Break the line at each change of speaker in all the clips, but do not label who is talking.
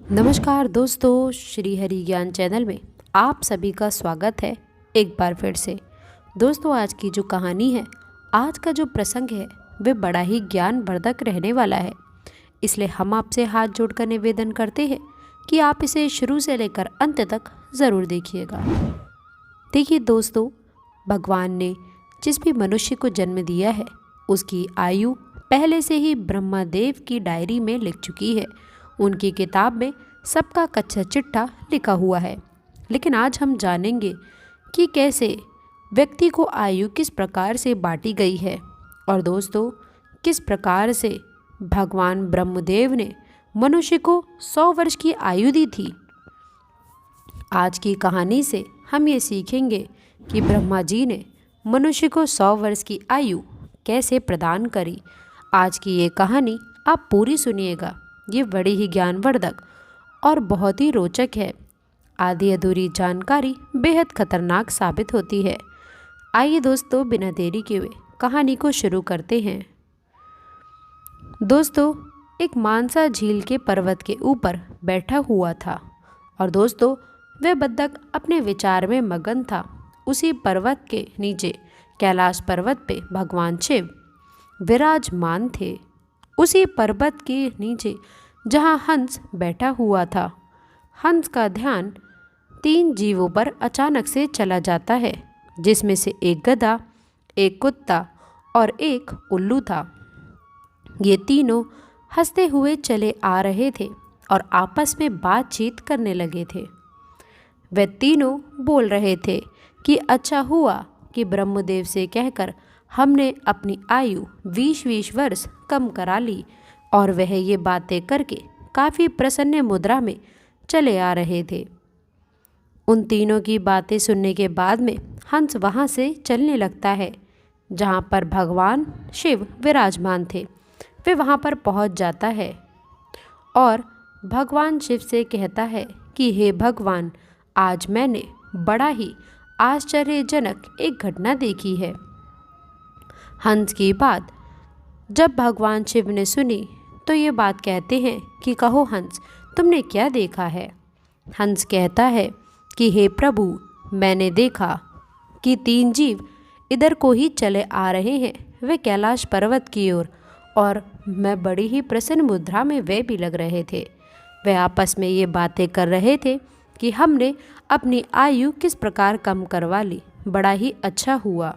नमस्कार दोस्तों, श्री हरि ज्ञान चैनल में आप सभी का स्वागत है एक बार फिर से। दोस्तों, आज की जो कहानी है, आज का जो प्रसंग है, वे बड़ा ही ज्ञानवर्धक रहने वाला है। इसलिए हम आपसे हाथ जोड़कर निवेदन करते हैं कि आप इसे शुरू से लेकर अंत तक ज़रूर देखिएगा। देखिए दोस्तों, भगवान ने जिस भी मनुष्य को जन्म दिया है, उसकी आयु पहले से ही ब्रह्मदेव की डायरी में लिख चुकी है। उनकी किताब में सबका कच्चा चिट्ठा लिखा हुआ है। लेकिन आज हम जानेंगे कि कैसे व्यक्ति को आयु किस प्रकार से बांटी गई है और दोस्तों किस प्रकार से भगवान ब्रह्मदेव ने मनुष्य को 100 वर्ष की आयु दी थी। आज की कहानी से हम ये सीखेंगे कि ब्रह्मा जी ने मनुष्य को 100 वर्ष की आयु कैसे प्रदान करी। आज की ये कहानी आप पूरी सुनिएगा। ये बड़ी ही ज्ञानवर्धक और बहुत ही रोचक है। आधी अधूरी जानकारी बेहद खतरनाक साबित होती है। आइए दोस्तों, बिना देरी किए हुए कहानी को शुरू करते हैं। दोस्तों, एक मानसा झील के पर्वत के ऊपर बैठा हुआ था और दोस्तों वह बत्तख अपने विचार में मगन था। उसी पर्वत के नीचे कैलाश पर्वत पे भगवान शिव विराजमान थे। उसी पर्वत के नीचे जहाँ हंस बैठा हुआ था, हंस का ध्यान 3 जीवों पर अचानक से चला जाता है, जिसमें से एक गधा, एक कुत्ता और एक उल्लू था। ये तीनों हंसते हुए चले आ रहे थे और आपस में बातचीत करने लगे थे। वे तीनों बोल रहे थे कि अच्छा हुआ कि ब्रह्मदेव से कहकर हमने अपनी आयु 20-20 वर्ष कम करा ली। और वह ये बातें करके काफ़ी प्रसन्न मुद्रा में चले आ रहे थे। उन तीनों की बातें सुनने के बाद में हंस वहाँ से चलने लगता है जहाँ पर भगवान शिव विराजमान थे। वे वहाँ पर पहुँच जाता है और भगवान शिव से कहता है कि हे भगवान, आज मैंने बड़ा ही आश्चर्यजनक एक घटना देखी है। हंस की बात जब भगवान शिव ने सुनी तो ये बात कहते हैं कि कहो हंस, तुमने क्या देखा है। हंस कहता है कि हे प्रभु, मैंने देखा कि 3 जीव इधर को ही चले आ रहे हैं, वे कैलाश पर्वत की ओर, और मैं बड़ी ही प्रसन्न मुद्रा में वे भी लग रहे थे। वे आपस में ये बातें कर रहे थे कि हमने अपनी आयु किस प्रकार कम करवा ली, बड़ा ही अच्छा हुआ।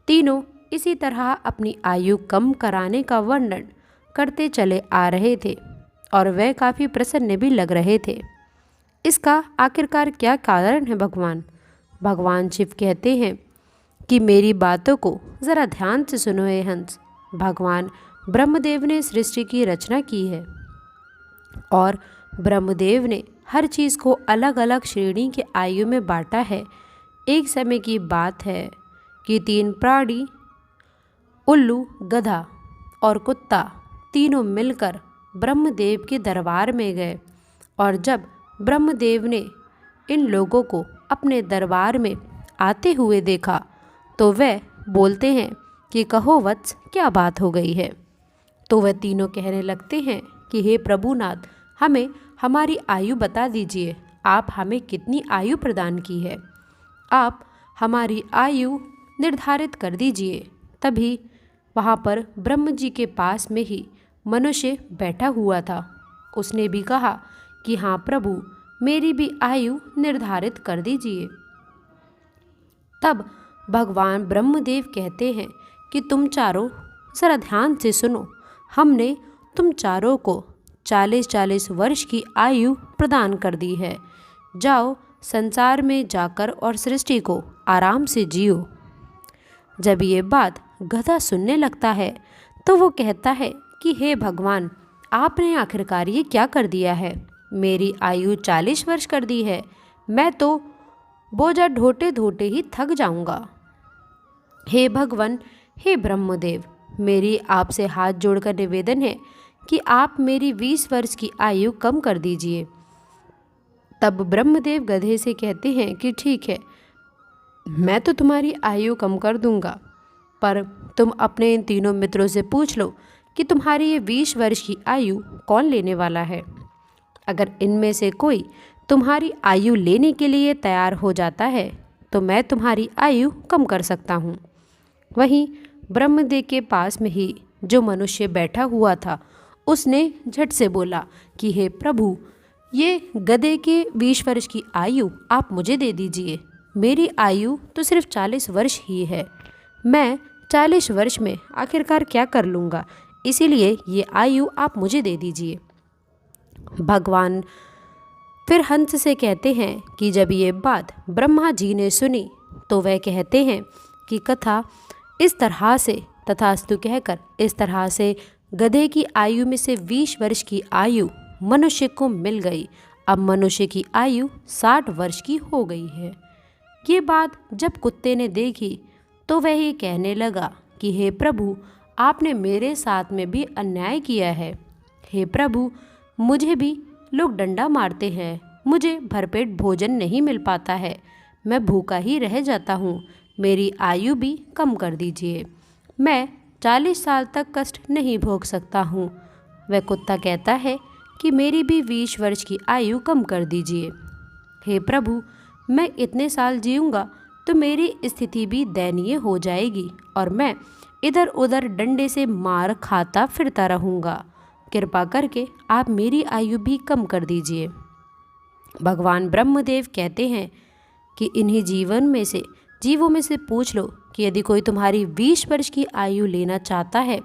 तीनों इसी तरह अपनी आयु कम कराने का वर्णन करते चले आ रहे थे और वे काफ़ी प्रसन्न भी लग रहे थे। इसका आखिरकार क्या कारण है भगवान? भगवान शिव कहते हैं कि मेरी बातों को ज़रा ध्यान से सुनो हे हंस। भगवान ब्रह्मदेव ने सृष्टि की रचना की है और ब्रह्मदेव ने हर चीज़ को अलग अलग श्रेणी के आयु में बांटा है। एक समय की बात है कि 3 प्राणी, उल्लू, गधा और कुत्ता, तीनों मिलकर ब्रह्मदेव के दरबार में गए और जब ब्रह्मदेव ने इन लोगों को अपने दरबार में आते हुए देखा तो वे बोलते हैं कि कहो वत्स, क्या बात हो गई है। तो वह तीनों कहने लगते हैं कि हे प्रभुनाथ, हमें हमारी आयु बता दीजिए। आप हमें कितनी आयु प्रदान की है, आप हमारी आयु निर्धारित कर दीजिए। तभी वहाँ पर ब्रह्म जी के पास में ही मनुष्य बैठा हुआ था। उसने भी कहा कि हाँ प्रभु, मेरी भी आयु निर्धारित कर दीजिए। तब भगवान ब्रह्मदेव कहते हैं कि तुम चारों ज़रा ध्यान से सुनो। हमने तुम चारों को 40-40 वर्ष की आयु प्रदान कर दी है। जाओ संसार में जाकर और सृष्टि को आराम से जियो। जब ये बात गधा सुनने लगता है तो वो कहता है कि हे भगवान, आपने आखिरकार ये क्या कर दिया है। मेरी आयु 40 वर्ष कर दी है। मैं तो बोझा ढोते ढोते ही थक जाऊंगा। हे भगवान, हे ब्रह्मदेव, मेरी आपसे हाथ जोड़कर निवेदन है कि आप मेरी 20 वर्ष की आयु कम कर दीजिए। तब ब्रह्मदेव गधे से कहते हैं कि ठीक है, मैं तो तुम्हारी आयु कम कर दूंगा, पर तुम अपने इन तीनों मित्रों से पूछ लो कि तुम्हारी ये 20 वर्ष की आयु कौन लेने वाला है। अगर इनमें से कोई तुम्हारी आयु लेने के लिए तैयार हो जाता है तो मैं तुम्हारी आयु कम कर सकता हूँ। वहीं ब्रह्मदेव के पास में ही जो मनुष्य बैठा हुआ था उसने झट से बोला कि हे प्रभु, ये गधे के 20 वर्ष की आयु आप मुझे दे दीजिए। मेरी आयु तो सिर्फ 40 वर्ष ही है। मैं 40 वर्ष में आखिरकार क्या कर लूँगा, इसीलिए ये आयु आप मुझे दे दीजिए। भगवान फिर हंस से कहते हैं कि जब ये बात ब्रह्मा जी ने सुनी तो वह कहते हैं कि कथा इस तरह से तथास्तु कहकर इस तरह से गधे की आयु में से 20 वर्ष की आयु मनुष्य को मिल गई। अब मनुष्य की आयु 60 वर्ष की हो गई है। ये बात जब कुत्ते ने देखी तो वह ये कहने लगा कि हे प्रभु, आपने मेरे साथ में भी अन्याय किया है। हे प्रभु, मुझे भी लोग डंडा मारते हैं, मुझे भरपेट भोजन नहीं मिल पाता है, मैं भूखा ही रह जाता हूँ। मेरी आयु भी कम कर दीजिए, मैं 40 साल तक कष्ट नहीं भोग सकता हूँ। वह कुत्ता कहता है कि मेरी भी 20 वर्ष की आयु कम कर दीजिए। हे प्रभु, मैं इतने साल जीऊँगा तो मेरी स्थिति भी दयनीय हो जाएगी और मैं इधर उधर डंडे से मार खाता फिरता रहूँगा। कृपा करके आप मेरी आयु भी कम कर दीजिए। भगवान ब्रह्मदेव कहते हैं कि इन्हीं जीवों में से पूछ लो कि यदि कोई तुम्हारी 20 वर्ष की आयु लेना चाहता है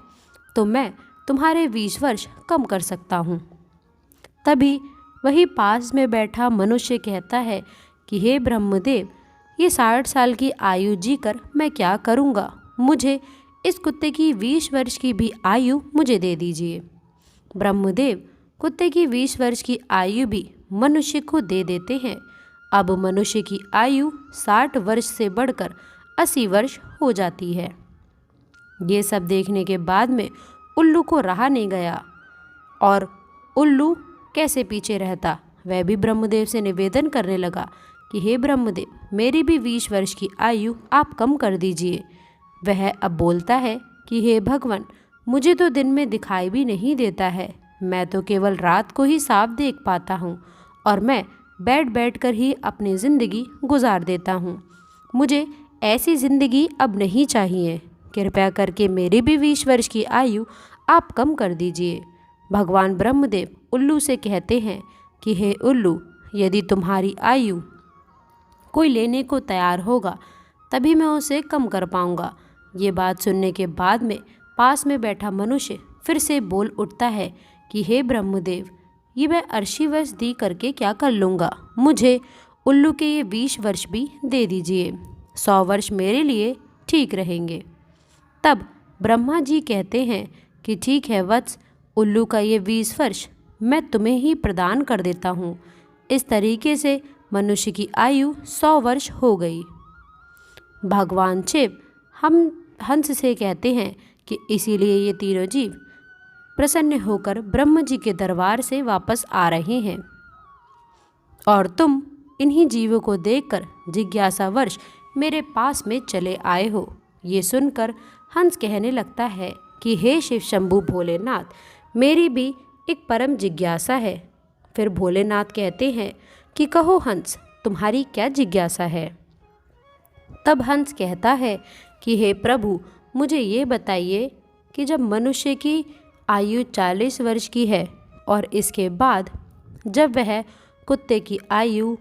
तो मैं तुम्हारे 20 वर्ष कम कर सकता हूँ। तभी वही पास में बैठा मनुष्य कहता है कि हे ब्रह्मदेव, ये 60 साल की आयु जीकर मैं क्या करूँगा, मुझे इस कुत्ते की 20 वर्ष की भी आयु मुझे दे दीजिए। ब्रह्मदेव कुत्ते की 20 वर्ष की आयु भी मनुष्य को दे देते हैं। अब मनुष्य की आयु 60 वर्ष से बढ़कर 80 वर्ष हो जाती है। ये सब देखने के बाद में उल्लू को रहा नहीं गया और उल्लू कैसे पीछे रहता, वह भी ब्रह्मदेव से निवेदन करने लगा कि हे ब्रह्मदेव, मेरी भी 20 वर्ष की आयु आप कम कर दीजिए। वह अब बोलता है कि हे भगवान, मुझे तो दिन में दिखाई भी नहीं देता है, मैं तो केवल रात को ही साफ देख पाता हूँ और मैं बैठ बैठ कर ही अपनी ज़िंदगी गुजार देता हूँ। मुझे ऐसी ज़िंदगी अब नहीं चाहिए। कृपया करके मेरी भी 20 वर्ष की आयु आप कम कर दीजिए। भगवान ब्रह्मदेव उल्लू से कहते हैं कि हे उल्लू, यदि तुम्हारी आयु कोई लेने को तैयार होगा तभी मैं उसे कम कर पाऊँगा। ये बात सुनने के बाद में पास में बैठा मनुष्य फिर से बोल उठता है कि हे ब्रह्मदेव, ये मैं 80 वर्ष दी करके क्या कर लूँगा, मुझे उल्लू के ये 20 वर्ष भी दे दीजिए, 100 वर्ष मेरे लिए ठीक रहेंगे। तब ब्रह्मा जी कहते हैं कि ठीक है वत्स, उल्लू का ये 20 वर्ष मैं तुम्हें ही प्रदान कर देता हूँ। इस तरीके से मनुष्य की आयु 100 वर्ष हो गई। भगवान शिव हम हंस से कहते हैं कि इसीलिए ये तीनों जीव प्रसन्न होकर ब्रह्म जी के दरबार से वापस आ रहे हैं और तुम इन्हीं जीवों को देखकर जिज्ञासावश मेरे पास में चले आए हो। ये सुनकर हंस कहने लगता है कि हे शिव शंभु भोलेनाथ, मेरी भी एक परम जिज्ञासा है। फिर भोलेनाथ कहते हैं कि कहो हंस, तुम्हारी क्या जिज्ञासा है। तब हंस कहता है कि हे प्रभु, मुझे ये बताइए कि जब मनुष्य की आयु 40 वर्ष की है और इसके बाद जब वह कुत्ते की आयु,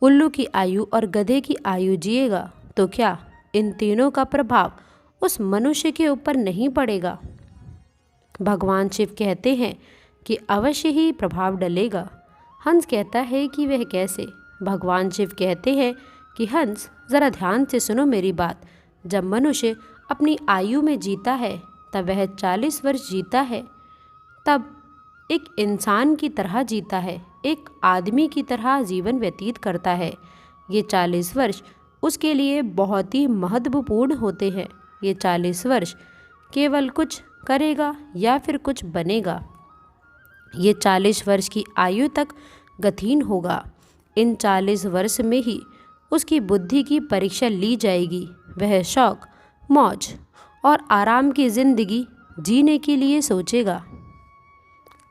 उल्लू की आयु और गधे की आयु जिएगा तो क्या इन तीनों का प्रभाव उस मनुष्य के ऊपर नहीं पड़ेगा। भगवान शिव कहते हैं कि अवश्य ही प्रभाव डलेगा। हंस कहता है कि वह कैसे। भगवान शिव कहते हैं कि हंस, ज़रा ध्यान से सुनो मेरी बात। जब मनुष्य अपनी आयु में जीता है तब वह 40 वर्ष जीता है, तब एक इंसान की तरह जीता है, एक आदमी की तरह जीवन व्यतीत करता है। ये 40 वर्ष उसके लिए बहुत ही महत्वपूर्ण होते हैं। ये 40 वर्ष केवल कुछ करेगा या फिर कुछ बनेगा। ये 40 वर्ष की आयु तक गतिहीन होगा। इन 40 वर्ष में ही उसकी बुद्धि की परीक्षा ली जाएगी। वह शौक, मौज और आराम की ज़िंदगी जीने के लिए सोचेगा।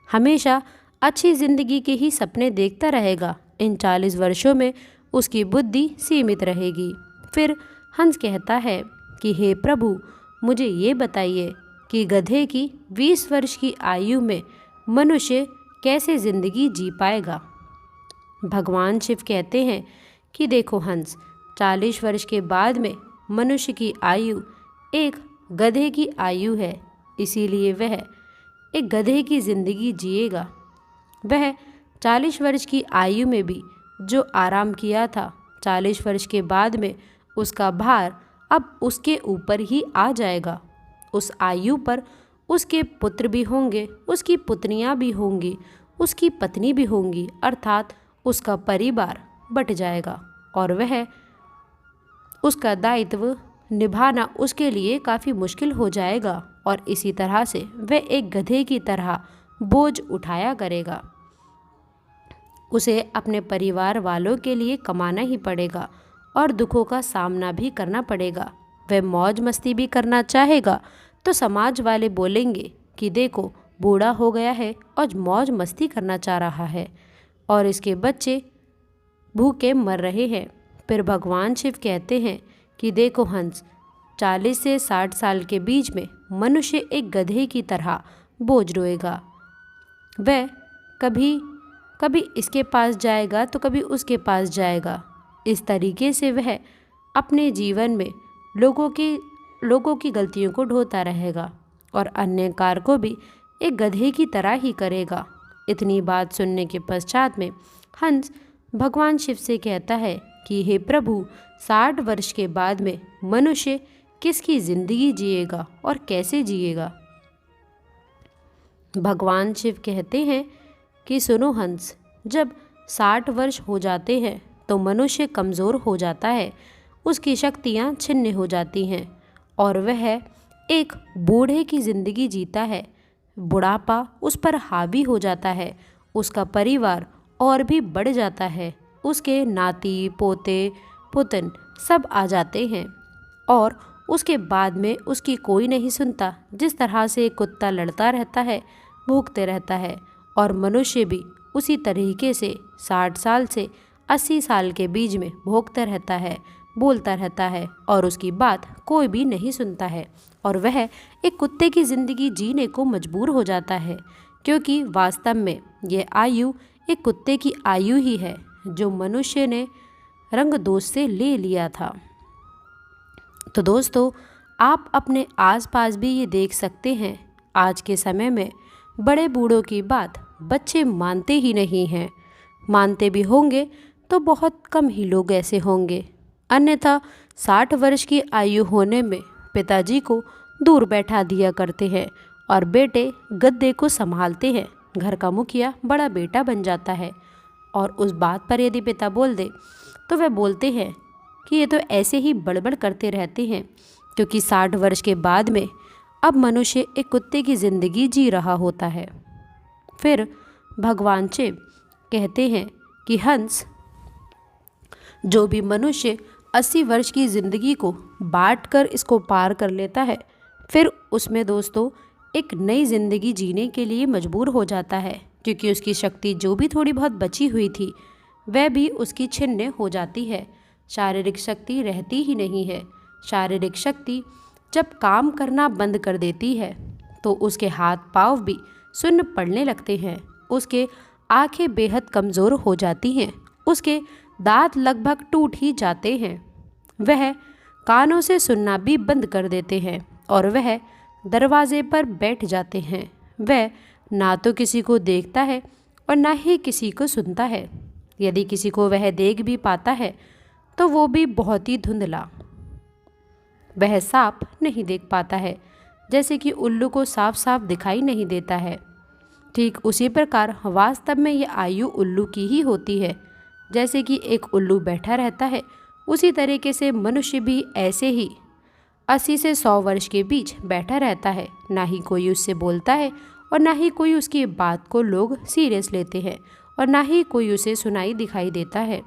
हमेशा अच्छी जिंदगी के ही सपने देखता रहेगा। इन 40 वर्षों में उसकी बुद्धि सीमित रहेगी। फिर हंस कहता है कि हे प्रभु, मुझे ये बताइए कि गधे की 20 वर्ष की आयु में मनुष्य कैसे जिंदगी जी पाएगा। भगवान शिव कहते हैं कि देखो हंस, 40 वर्ष के बाद में मनुष्य की आयु एक गधे की आयु है, इसीलिए वह एक गधे की जिंदगी जिएगा। वह 40 वर्ष की आयु में भी जो आराम किया था, 40 वर्ष के बाद में उसका भार अब उसके ऊपर ही आ जाएगा। उस आयु पर उसके पुत्र भी होंगे, उसकी पुत्नियां भी होंगी, उसकी पत्नी भी होंगी, अर्थात उसका परिवार बँट जाएगा और वह उसका दायित्व निभाना उसके लिए काफ़ी मुश्किल हो जाएगा और इसी तरह से वह एक गधे की तरह बोझ उठाया करेगा। उसे अपने परिवार वालों के लिए कमाना ही पड़ेगा और दुखों का सामना भी करना पड़ेगा। वह मौज मस्ती भी करना चाहेगा तो समाज वाले बोलेंगे कि देखो, बूढ़ा हो गया है और मौज मस्ती करना चाह रहा है और इसके बच्चे भूखे मर रहे हैं। फिर भगवान शिव कहते हैं कि देखो हंस, 40 से 60 साल के बीच में मनुष्य एक गधे की तरह बोझ ढोएगा। वह कभी इसके पास जाएगा तो कभी उसके पास जाएगा। इस तरीके से वह अपने जीवन में लोगों की गलतियों को ढोता रहेगा और अन्य कार्य को भी एक गधे की तरह ही करेगा। इतनी बात सुनने के पश्चात में हंस भगवान शिव से कहता है कि हे प्रभु, 60 वर्ष के बाद में मनुष्य किसकी जिंदगी जिएगा और कैसे जिएगा। भगवान शिव कहते हैं कि सुनो हंस, जब 60 वर्ष हो जाते हैं तो मनुष्य कमज़ोर हो जाता है, उसकी शक्तियाँ छिन्न हो जाती हैं और वह एक बूढ़े की ज़िंदगी जीता है। बुढ़ापा उस पर हावी हो जाता है, उसका परिवार और भी बढ़ जाता है, उसके नाती पोते पुतन सब आ जाते हैं और उसके बाद में उसकी कोई नहीं सुनता। जिस तरह से कुत्ता लड़ता रहता है, भूखते रहता है और मनुष्य भी उसी तरीके से 60 साल से 80 साल के बीच में भोगता रहता है, बोलता रहता है और उसकी बात कोई भी नहीं सुनता है और वह एक कुत्ते की ज़िंदगी जीने को मजबूर हो जाता है, क्योंकि वास्तव में यह आयु एक कुत्ते की आयु ही है जो मनुष्य ने रंग दोष से ले लिया था। तो दोस्तों, आप अपने आसपास भी ये देख सकते हैं, आज के समय में बड़े बूढ़ों की बात बच्चे मानते ही नहीं हैं। मानते भी होंगे तो बहुत कम ही लोग ऐसे होंगे, अन्यथा 60 वर्ष की आयु होने में पिताजी को दूर बैठा दिया करते हैं और बेटे गद्दे को संभालते हैं। घर का मुखिया बड़ा बेटा बन जाता है और उस बात पर यदि पिता बोल दे तो वह बोलते हैं कि ये तो ऐसे ही बड़बड़ करते रहते हैं, क्योंकि 60 वर्ष के बाद में अब मनुष्य एक कुत्ते की ज़िंदगी जी रहा होता है। फिर भगवान शिव कहते हैं कि हंस, जो भी मनुष्य 80 वर्ष की ज़िंदगी को बांट कर इसको पार कर लेता है, फिर उसमें दोस्तों एक नई ज़िंदगी जीने के लिए मजबूर हो जाता है, क्योंकि उसकी शक्ति जो भी थोड़ी बहुत बची हुई थी वह भी उसकी छिन्न हो जाती है। शारीरिक शक्ति रहती ही नहीं है। शारीरिक शक्ति जब काम करना बंद कर देती है तो उसके हाथ पाँव भी सुन्न पड़ने लगते हैं, उसके आंखें बेहद कमज़ोर हो जाती हैं, उसके दांत लगभग टूट ही जाते हैं, वह कानों से सुनना भी बंद कर देते हैं और वह दरवाजे पर बैठ जाते हैं। वह ना तो किसी को देखता है और ना ही किसी को सुनता है। यदि किसी को वह देख भी पाता है तो वो भी बहुत ही धुंधला। वह साफ नहीं देख पाता है, जैसे कि उल्लू को साफ साफ दिखाई नहीं देता है। ठीक उसी प्रकार वास्तव में ये आयु उल्लू की ही होती है। जैसे कि एक उल्लू बैठा रहता है, उसी तरीके से मनुष्य भी ऐसे ही 80 से 100 वर्ष के बीच बैठा रहता है। ना ही कोई उससे बोलता है और ना ही कोई उसकी बात को लोग सीरियस लेते हैं और ना ही कोई उसे सुनाई दिखाई देता है।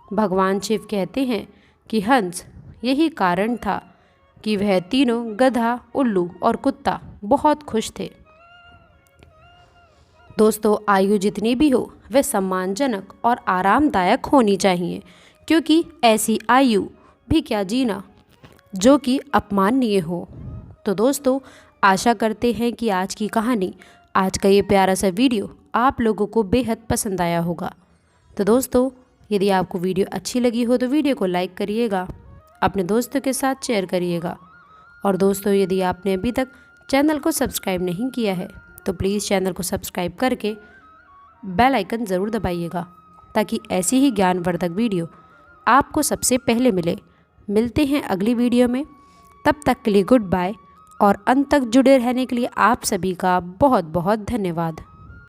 भगवान शिव कहते हैं कि हंस, यही कारण था कि वह तीनों गधा, उल्लू और कुत्ता बहुत खुश थे। दोस्तों, आयु जितनी भी हो वह सम्मानजनक और आरामदायक होनी चाहिए, क्योंकि ऐसी आयु भी क्या जीना जो कि अपमाननीय हो। तो दोस्तों, आशा करते हैं कि आज की कहानी, आज का ये प्यारा सा वीडियो आप लोगों को बेहद पसंद आया होगा। तो दोस्तों, यदि आपको वीडियो अच्छी लगी हो तो वीडियो को लाइक करिएगा, अपने दोस्तों के साथ शेयर करिएगा। और दोस्तों, यदि आपने अभी तक चैनल को सब्सक्राइब नहीं किया है तो प्लीज़ चैनल को सब्सक्राइब करके बेल आइकन ज़रूर दबाइएगा, ताकि ऐसी ही ज्ञानवर्धक वीडियो आपको सबसे पहले मिले। मिलते हैं अगली वीडियो में, तब तक के लिए गुड बाय। और अंत तक जुड़े रहने के लिए आप सभी का बहुत बहुत धन्यवाद।